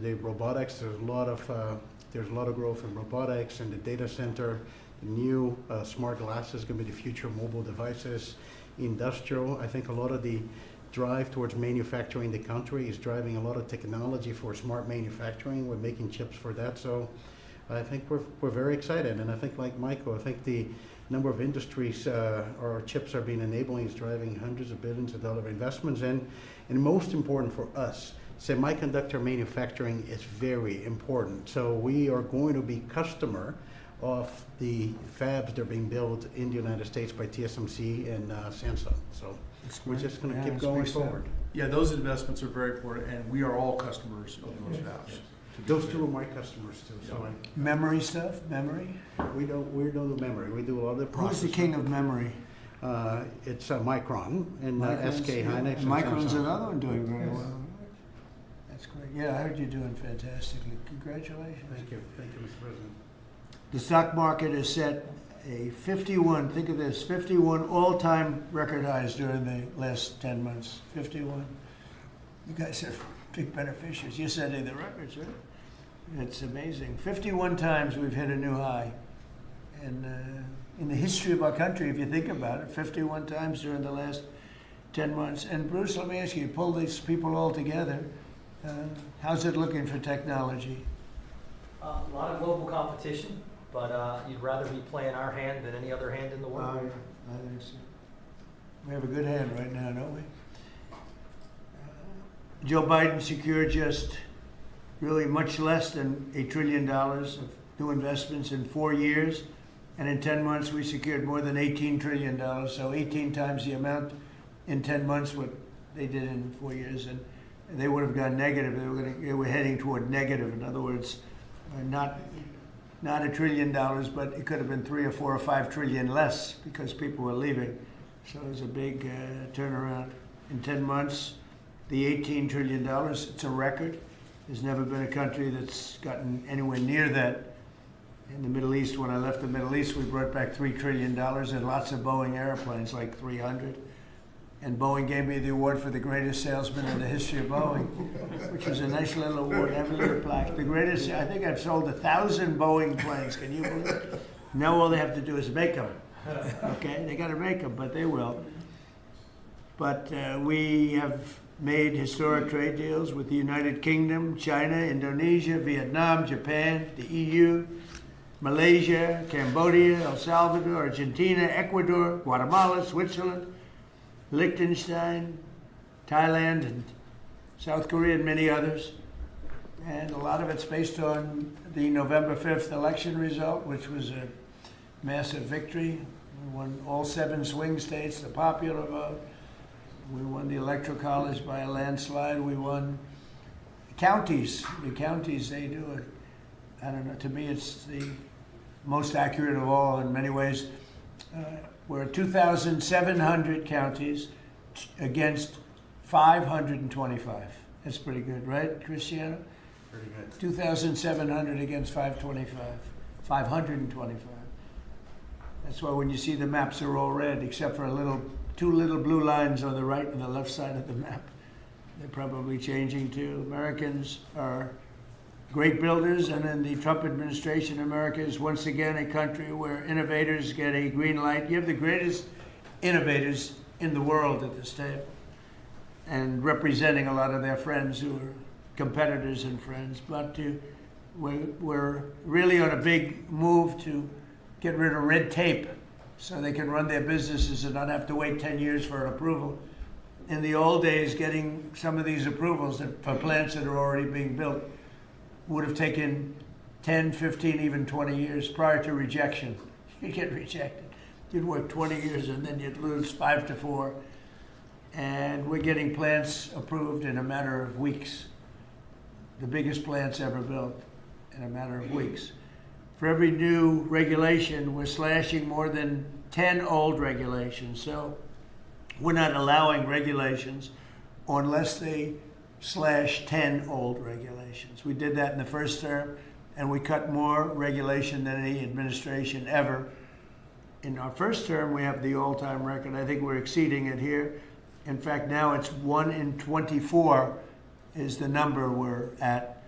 The robotics, there's a lot of growth in robotics and the data center. New smart glasses going to be the future mobile devices. Industrial, I think a lot of the drive towards manufacturing the country is driving a lot of technology for smart manufacturing. We're making chips for that, so I think we're very excited. And I think, like Michael, I think the number of industries our chips are being enabling is driving hundreds of billions of dollar investments in. And most important for us, semiconductor manufacturing is very important. So we are going to be customer of the fabs that are being built in the United States by TSMC and Samsung. So we're just going to keep going forward. Yeah, those investments are very important, and we are all customers of those fabs. Those two are my customers too. So memory stuff, memory? we don't do memory. We do a lot of the processing. Who's the king of memory? It's Micron and SK Hynix. And Micron's Samsung. another one doing very well. That's great. Yeah, I heard you're doing fantastically. Congratulations. Thank you, Mr. President. The stock market has set a 51, think of this, 51 all-time record highs during the last 10 months. 51. You guys are big beneficiaries. You're setting the records, right? It's amazing. 51 times we've hit a new high. And in the history of our country, if you think about it, 51 times during the last 10 months. And Bruce, let me ask you, pull these people all together. How's it looking for technology? A lot of global competition, but you'd rather be playing our hand than any other hand in the world. I think so. We have a good hand right now, don't we? Joe Biden secured just really much less than $1 trillion of new investments in 4 years. And in 10 months, we secured more than $18 trillion. So 18 times the amount in 10 months what they did in 4 years. And they would have gone negative. They were heading toward negative. In other words, not $1 trillion, but it could have been 3 or 4 or 5 trillion less because people were leaving. So it was a big turnaround in 10 months. The $18 trillion, it's a record. There's never been a country that's gotten anywhere near that. In the Middle East, when I left the Middle East, we brought back $3 trillion and lots of Boeing airplanes, like 300. And Boeing gave me the award for the greatest salesman in the history of Boeing, which was a nice little award. I have a little plaque. The greatest, I think I've sold 1,000 Boeing planes. Can you believe it? Now all they have to do is make them. Okay, they got to make them, but they will. But we have made historic trade deals with the United Kingdom, China, Indonesia, Vietnam, Japan, the EU, Malaysia, Cambodia, El Salvador, Argentina, Ecuador, Guatemala, Switzerland, Liechtenstein, Thailand, and South Korea, and many others. And a lot of it's based on the November 5th election result, which was a massive victory. We won all 7 swing states, the popular vote. We won the Electoral College by a landslide. We won counties. The counties, they do it. I don't know, to me it's the most accurate of all in many ways. We're 2,700 counties against 525. That's pretty good, right, Cristiano? Pretty good. 2,700 against 525. 525. That's why when you see the maps are all red, except for two little blue lines on the right and the left side of the map. They're probably changing too. Americans are great builders, and in the Trump administration, America is once again a country where innovators get a green light. You have the greatest innovators in the world at this table, and representing a lot of their friends who are competitors and friends. But we're really on a big move to get rid of red tape so they can run their businesses and not have to wait 10 years for an approval. In the old days, getting some of these approvals for plants that are already being built would have taken 10, 15, even 20 years prior to rejection. You'd get rejected. You'd work 20 years and then you'd lose 5 to 4. And we're getting plants approved in a matter of weeks. The biggest plants ever built in a matter of weeks. For every new regulation, we're slashing more than 10 old regulations. So we're not allowing regulations unless they slash 10 old regulations. We did that in the first term, and we cut more regulation than any administration ever. In our first term, we have the all-time record. I think we're exceeding it here. In fact, now it's 1 in 24 is the number we're at